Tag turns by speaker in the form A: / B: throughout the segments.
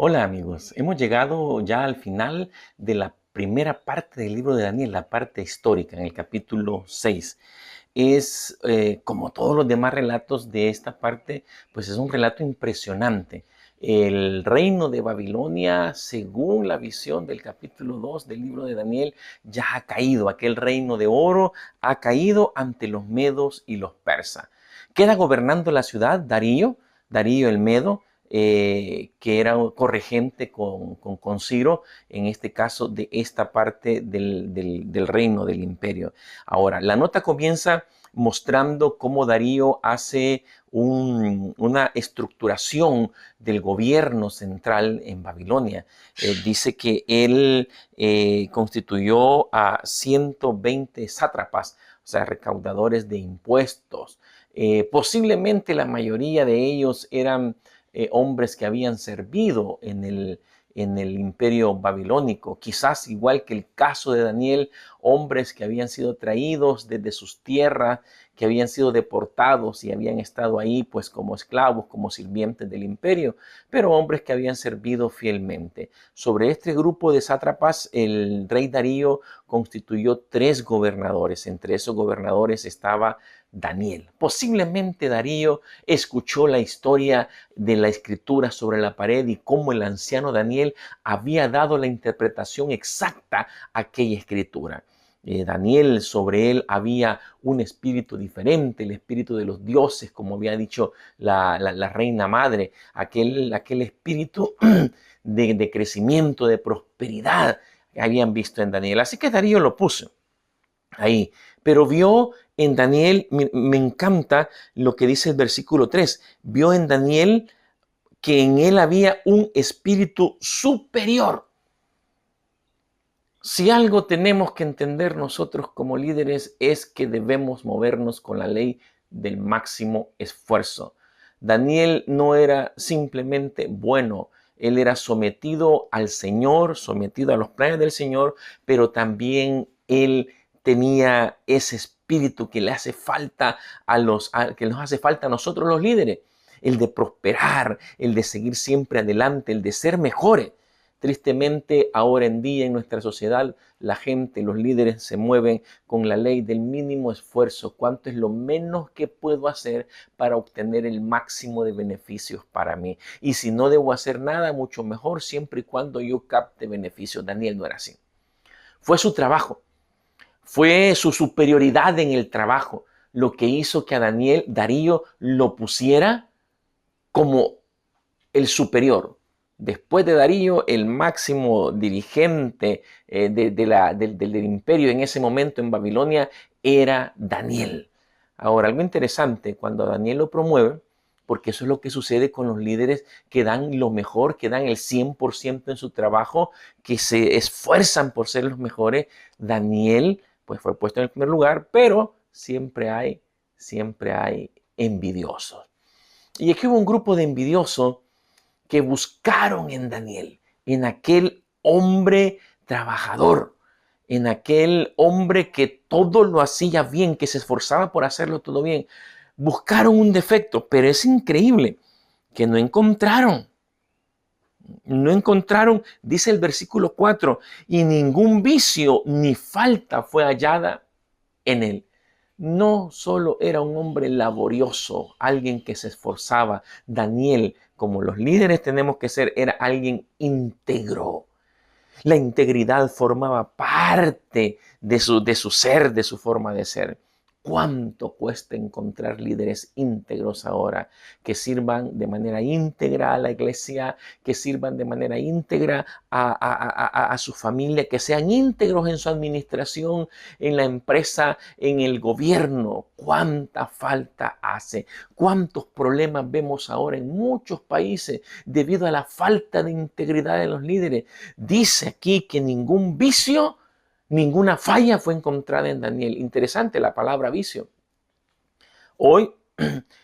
A: Hola amigos, hemos llegado ya al final de la primera parte del libro de Daniel, la parte histórica, en el capítulo 6. Es, como todos los demás relatos de esta parte, pues es un relato impresionante. El reino de Babilonia, según la visión del capítulo 2 del libro de Daniel, ya ha caído. Aquel reino de oro ha caído ante los medos y los persas. Queda gobernando la ciudad Darío el Medo, que era un corregente con Ciro, en este caso de esta parte del reino del imperio. Ahora, la nota comienza mostrando cómo Darío hace una estructuración del gobierno central en Babilonia. Dice que él constituyó a 120 sátrapas, o sea, recaudadores de impuestos. Posiblemente la mayoría de ellos eran hombres que habían servido en el imperio babilónico, quizás igual que el caso de Daniel, hombres que habían sido traídos desde sus tierras, que habían sido deportados y habían estado ahí pues como esclavos, como sirvientes del imperio, pero hombres que habían servido fielmente. Sobre este grupo de sátrapas, el rey Darío constituyó 3 gobernadores. Entre esos gobernadores estaba Daniel. Posiblemente Darío escuchó la historia de la escritura sobre la pared y cómo el anciano Daniel había dado la interpretación exacta a aquella escritura. Daniel, sobre él había un espíritu diferente, el espíritu de los dioses, como había dicho la reina madre, aquel espíritu de crecimiento, de prosperidad que habían visto en Daniel. Así que Darío lo puso ahí, pero vio en Daniel, me encanta lo que dice el versículo 3, vio en Daniel que en él había un espíritu superior. Si algo tenemos que entender nosotros como líderes es que debemos movernos con la ley del máximo esfuerzo. Daniel no era simplemente bueno, él era sometido al Señor, sometido a los planes del Señor, pero también él tenía ese espíritu que le hace falta que nos hace falta a nosotros los líderes, el de prosperar, el de seguir siempre adelante, el de ser mejores. Tristemente, ahora en día en nuestra sociedad, la gente, los líderes se mueven con la ley del mínimo esfuerzo. ¿Cuánto es lo menos que puedo hacer para obtener el máximo de beneficios para mí? Y si no debo hacer nada, mucho mejor siempre y cuando yo capte beneficios. Daniel no era así. Fue su trabajo, fue su superioridad en el trabajo lo que hizo que a Darío lo pusiera como el superior. Después de Darío, el máximo dirigente del imperio en ese momento en Babilonia era Daniel. Ahora, algo interesante, cuando Daniel lo promueve, porque eso es lo que sucede con los líderes que dan lo mejor, que dan el 100% en su trabajo, que se esfuerzan por ser los mejores. Daniel, pues fue puesto en el primer lugar, pero siempre hay envidiosos. Y aquí hubo un grupo de envidiosos que buscaron en Daniel, en aquel hombre trabajador, en aquel hombre que todo lo hacía bien, que se esforzaba por hacerlo todo bien. Buscaron un defecto, pero es increíble que no encontraron, dice el versículo 4, y ningún vicio ni falta fue hallada en él. No solo era un hombre laborioso, alguien que se esforzaba. Daniel, como los líderes tenemos que ser, era alguien íntegro. La integridad formaba parte de su ser, de su forma de ser. ¿Cuánto cuesta encontrar líderes íntegros ahora que sirvan de manera íntegra a la iglesia, que sirvan de manera íntegra a su familia, que sean íntegros en su administración, en la empresa, en el gobierno? ¿Cuánta falta hace? ¿Cuántos problemas vemos ahora en muchos países debido a la falta de integridad de los líderes? Dice aquí que ningún vicio, ninguna falla fue encontrada en Daniel. Interesante la palabra vicio. Hoy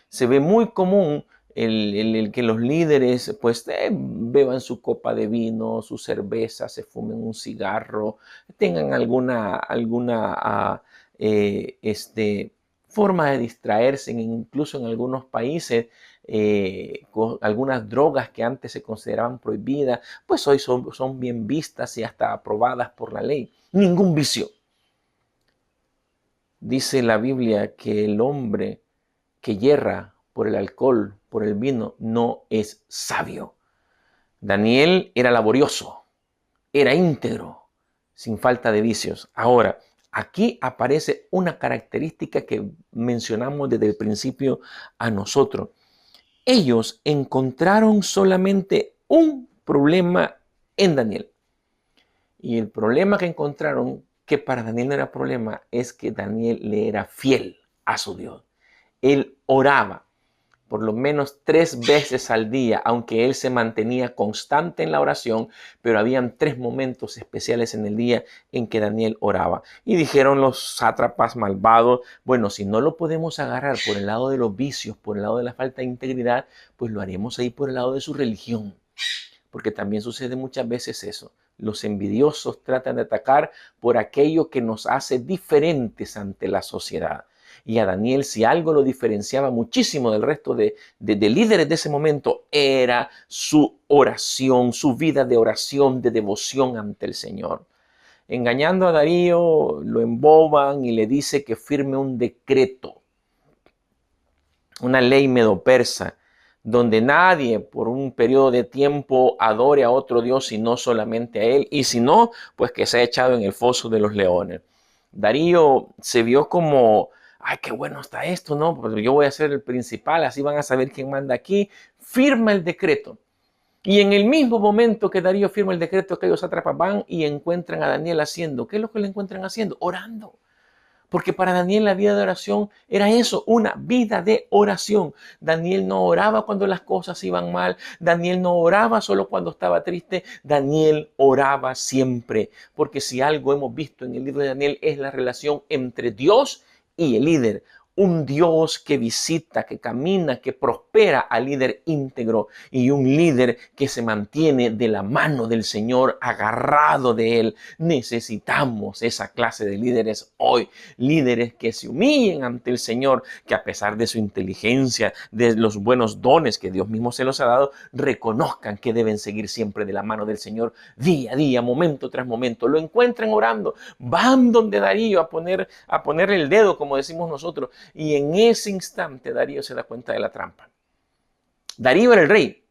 A: se ve muy común el que los líderes pues beban su copa de vino, su cerveza, se fumen un cigarro, tengan alguna forma de distraerse. Incluso en algunos países algunas drogas que antes se consideraban prohibidas, pues hoy son bien vistas y hasta aprobadas por la ley. Ningún vicio. Dice la Biblia que el hombre que yerra por el alcohol, por el vino, no es sabio. Daniel era laborioso, era íntegro, sin falta de vicios. Ahora, aquí aparece una característica que mencionamos desde el principio a nosotros. Ellos encontraron solamente un problema en Daniel. Y el problema que encontraron, que para Daniel no era problema, es que Daniel le era fiel a su Dios. Él oraba por lo menos 3 veces al día, aunque él se mantenía constante en la oración, pero habían 3 momentos especiales en el día en que Daniel oraba. Y dijeron los sátrapas malvados, bueno, si no lo podemos agarrar por el lado de los vicios, por el lado de la falta de integridad, pues lo haremos ahí por el lado de su religión. Porque también sucede muchas veces eso. Los envidiosos tratan de atacar por aquello que nos hace diferentes ante la sociedad. Y a Daniel, si algo lo diferenciaba muchísimo del resto de líderes de ese momento, era su oración, su vida de oración, de devoción ante el Señor. Engañando a Darío, lo emboban y le dice que firme un decreto, una ley medo-persa, donde nadie por un periodo de tiempo adore a otro Dios sino solamente a él, y si no, pues que sea echado en el foso de los leones. Darío se vio como, ay, qué bueno está esto, ¿no? Pues yo voy a ser el principal, así van a saber quién manda aquí. Firma el decreto. Y en el mismo momento que Darío firma el decreto, aquellos sátrapas van y encuentran a Daniel haciendo. ¿Qué es lo que le encuentran haciendo? Orando. Porque para Daniel la vida de oración era eso, una vida de oración. Daniel no oraba cuando las cosas iban mal. Daniel no oraba solo cuando estaba triste. Daniel oraba siempre. Porque si algo hemos visto en el libro de Daniel es la relación entre Dios y el líder. Un Dios que visita, que camina, que prospera al líder íntegro, y un líder que se mantiene de la mano del Señor, agarrado de Él. Necesitamos esa clase de líderes hoy. Líderes que se humillen ante el Señor, que a pesar de su inteligencia, de los buenos dones que Dios mismo se los ha dado, reconozcan que deben seguir siempre de la mano del Señor, día a día, momento tras momento. Lo encuentran orando, van donde Darío a poner el dedo, como decimos nosotros, y en ese instante Darío se da cuenta de la trampa. Darío era el rey,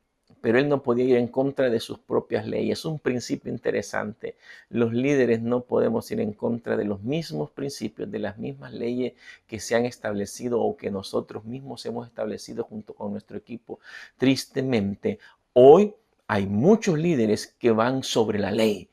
A: pero él no podía ir en contra de sus propias leyes. Es un principio interesante. Los líderes no podemos ir en contra de los mismos principios, de las mismas leyes que se han establecido o que nosotros mismos hemos establecido junto con nuestro equipo. Tristemente, hoy hay muchos líderes que van sobre la ley.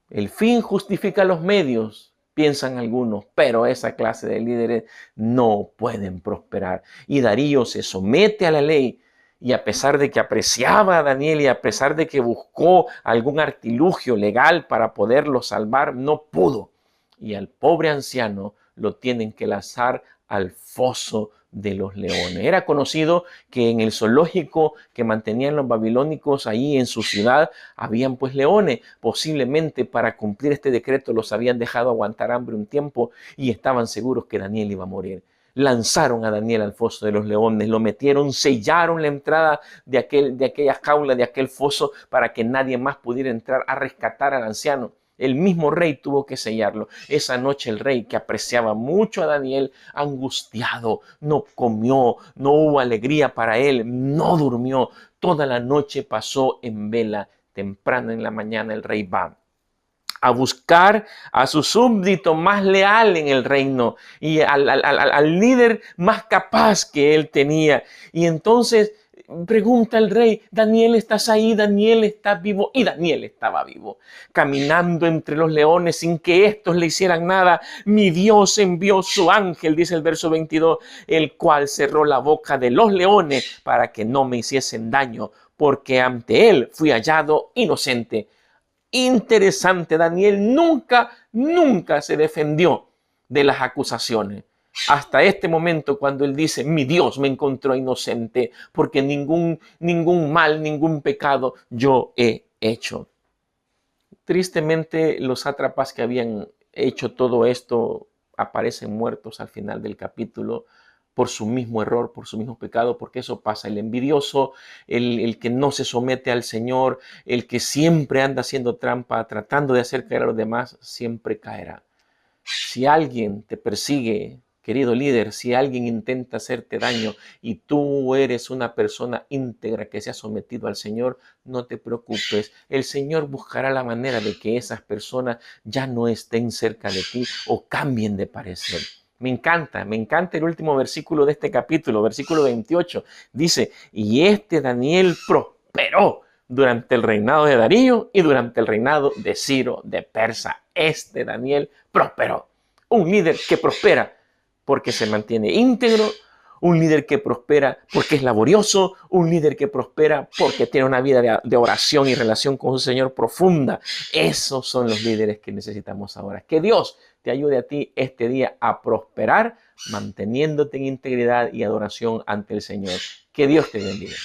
A: El fin justifica los medios, piensan algunos, pero esa clase de líderes no pueden prosperar. Y Darío se somete a la ley, y a pesar de que apreciaba a Daniel y a pesar de que buscó algún artilugio legal para poderlo salvar, no pudo. Y al pobre anciano lo tienen que lanzar al foso de los leones. Era conocido que en el zoológico que mantenían los babilónicos ahí en su ciudad habían pues leones. Posiblemente para cumplir este decreto los habían dejado aguantar hambre un tiempo y estaban seguros que Daniel iba a morir. Lanzaron a Daniel al foso de los leones, lo metieron, sellaron la entrada de aquella jaula, de aquel foso, para que nadie más pudiera entrar a rescatar al anciano. El mismo rey tuvo que sellarlo. Esa noche el rey, que apreciaba mucho a Daniel, angustiado, no comió, no hubo alegría para él, no durmió. Toda la noche pasó en vela. Temprano en la mañana el rey va a buscar a su súbdito más leal en el reino y al líder más capaz que él tenía. Y entonces pregunta el rey, Daniel, ¿estás ahí? Daniel, ¿estás vivo? Y Daniel estaba vivo, caminando entre los leones sin que estos le hicieran nada. Mi Dios envió su ángel, dice el verso 22, el cual cerró la boca de los leones para que no me hiciesen daño, porque ante él fui hallado inocente. Interesante, Daniel nunca se defendió de las acusaciones. Hasta este momento, cuando él dice, mi Dios me encontró inocente, porque ningún mal, ningún pecado yo he hecho. Tristemente, los sátrapas que habían hecho todo esto aparecen muertos al final del capítulo, por su mismo error, por su mismo pecado, porque eso pasa. El envidioso, el que no se somete al Señor, el que siempre anda haciendo trampa, tratando de hacer caer a los demás, siempre caerá. Si alguien te persigue, querido líder, si alguien intenta hacerte daño y tú eres una persona íntegra que se ha sometido al Señor, no te preocupes. El Señor buscará la manera de que esas personas ya no estén cerca de ti o cambien de parecer. Me encanta el último versículo de este capítulo, versículo 28. Dice, y este Daniel prosperó durante el reinado de Darío y durante el reinado de Ciro de Persa. Este Daniel prosperó. Un líder que prospera porque se mantiene íntegro, un líder que prospera porque es laborioso, un líder que prospera porque tiene una vida de oración y relación con su Señor profunda. Esos son los líderes que necesitamos ahora. Que Dios te ayude a ti este día a prosperar, manteniéndote en integridad y adoración ante el Señor. Que Dios te bendiga.